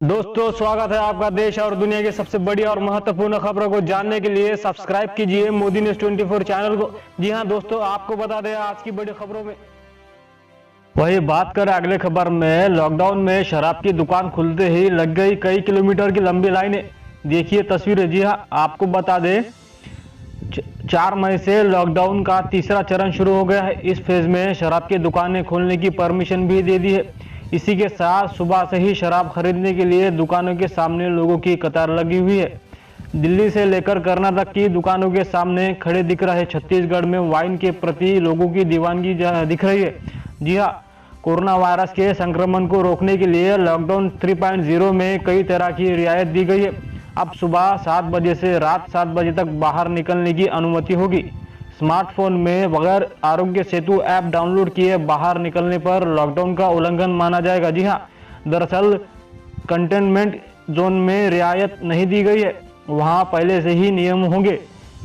दोस्तों, स्वागत है आपका देश और दुनिया की सबसे बड़ी और महत्वपूर्ण खबरों को जानने के लिए सब्सक्राइब कीजिए मोदी न्यूज 24 चैनल को। जी हां दोस्तों, आपको बता दें आज की बड़ी खबरों में वही बात करें। अगले खबर में लॉकडाउन में शराब की दुकान खुलते ही लग गई कई किलोमीटर की लंबी लाइनें। देखिए तस्वीरें। जी हां, आपको बता दें 4 मई से लॉकडाउन का तीसरा चरण शुरू हो गया है। इस फेज में शराब की दुकानें खोलने की परमिशन भी दे दी है। इसी के साथ सुबह से ही शराब खरीदने के लिए दुकानों के सामने लोगों की कतार लगी हुई है। दिल्ली से लेकर कर्नाटक की दुकानों के सामने खड़े दिख रहे छत्तीसगढ़ में वाइन के प्रति लोगों की दीवानगी दिख रही है। जी हाँ, कोरोना वायरस के संक्रमण को रोकने के लिए लॉकडाउन 3.0 में कई तरह की रियायत दी गई है। अब सुबह 7 बजे से रात 7 बजे तक बाहर निकलने की अनुमति होगी। स्मार्टफोन में बगैर आरोग्य सेतु ऐप डाउनलोड किए बाहर निकलने पर लॉकडाउन का उल्लंघन माना जाएगा। जी हाँ, दरअसल कंटेनमेंट जोन में रियायत नहीं दी गई है, वहाँ पहले से ही नियम होंगे।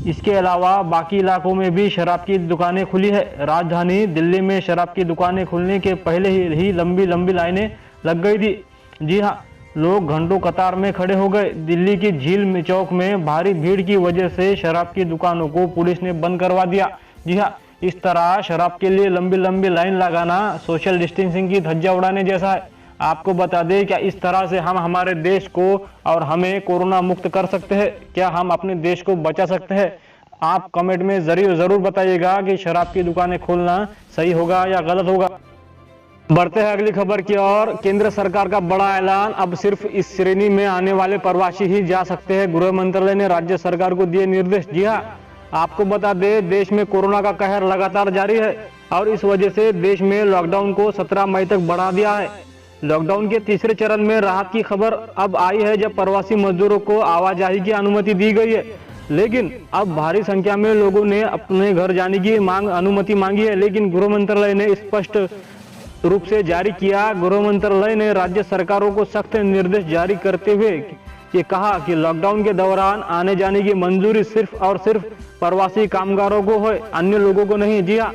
इसके अलावा बाकी इलाकों में भी शराब की दुकानें खुली है। राजधानी दिल्ली में शराब की दुकानें खुलने के पहले ही लंबी लंबी लाइनें लग गई थी। जी हाँ, लोग घंटों कतार में खड़े हो गए। दिल्ली की झील चौक में भारी भीड़ की वजह से शराब की दुकानों को पुलिस ने बंद करवा दिया। जी हाँ, इस तरह शराब के लिए लंबी लंबी लाइन लगाना सोशल डिस्टेंसिंग की धज्जियां उड़ाने जैसा है। आपको बता दें, क्या इस तरह से हम हमारे देश को और हमें कोरोना मुक्त कर सकते हैं? क्या हम अपने देश को बचा सकते हैं? आप कमेंट में जरूर बताइएगा कि शराब की दुकानें खोलना सही होगा या गलत होगा। बढ़ते हैं अगली खबर की ओर। केंद्र सरकार का बड़ा ऐलान, अब सिर्फ इस श्रेणी में आने वाले प्रवासी ही जा सकते हैं। गृह मंत्रालय ने राज्य सरकार को दिए निर्देश। जी हाँ, आपको बता दें देश में कोरोना का कहर लगातार जारी है और इस वजह से देश में लॉकडाउन को 17 मई तक बढ़ा दिया है। लॉकडाउन के तीसरे चरण में राहत की खबर अब आई है, जब प्रवासी मजदूरों को आवाजाही की अनुमति दी गई है। लेकिन अब भारी संख्या में लोगों ने अपने घर जाने की अनुमति मांगी है, लेकिन गृह मंत्रालय ने स्पष्ट रूप से जारी किया। गृह मंत्रालय ने राज्य सरकारों को सख्त निर्देश जारी करते हुए ये कहा कि लॉकडाउन के दौरान आने जाने की मंजूरी सिर्फ और सिर्फ प्रवासी कामगारों को हो, अन्य लोगों को नहीं। जी हाँ,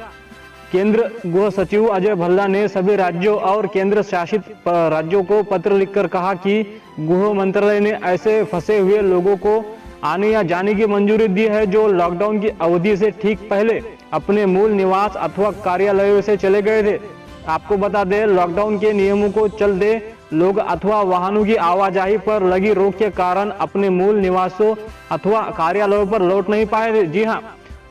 केंद्र गृह सचिव अजय भल्ला ने सभी राज्यों और केंद्र शासित राज्यों को पत्र लिखकर कहा कि गृह मंत्रालय ने ऐसे फंसे हुए लोगों को आने या जाने की मंजूरी दी है जो लॉकडाउन की अवधि से ठीक पहले अपने मूल निवास अथवा कार्यालयों से चले गए थे। आपको बता दें, लॉकडाउन के नियमों को चलते लोग अथवा वाहनों की आवाजाही पर लगी रोक के कारण अपने मूल निवासों अथवा कार्यालयों पर लौट नहीं पाए थे। जी हाँ,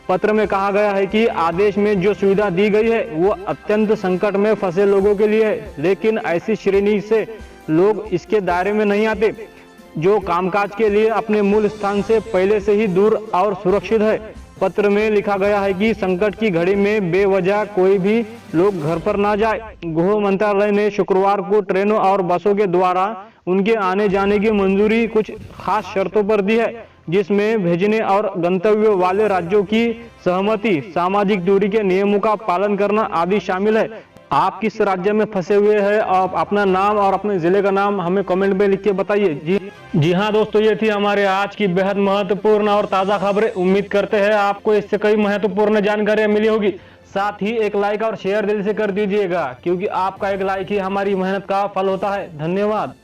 पत्र में कहा गया है कि आदेश में जो सुविधा दी गई है वो अत्यंत संकट में फंसे लोगों के लिए है, लेकिन ऐसी श्रेणी से लोग इसके दायरे में नहीं आते जो कामकाज के लिए अपने मूल स्थान से पहले से ही दूर और सुरक्षित है। पत्र में लिखा गया है कि संकट की घड़ी में बेवजह कोई भी लोग घर पर ना जाए। गृह मंत्रालय ने शुक्रवार को ट्रेनों और बसों के द्वारा उनके आने जाने की मंजूरी कुछ खास शर्तों पर दी है, जिसमें भेजने और गंतव्य वाले राज्यों की सहमति, सामाजिक दूरी के नियमों का पालन करना आदि शामिल है। आप किस राज्य में फंसे हुए हैं? आप अपना नाम और अपने जिले का नाम हमें कमेंट में लिख के बताइए। जी हाँ दोस्तों, ये थी हमारे आज की बेहद महत्वपूर्ण और ताज़ा खबरें। उम्मीद करते हैं आपको इससे कई महत्वपूर्ण जानकारियां मिली होगी। साथ ही एक लाइक और शेयर दिल से कर दीजिएगा, क्योंकि आपका एक लाइक ही हमारी मेहनत का फल होता है। धन्यवाद।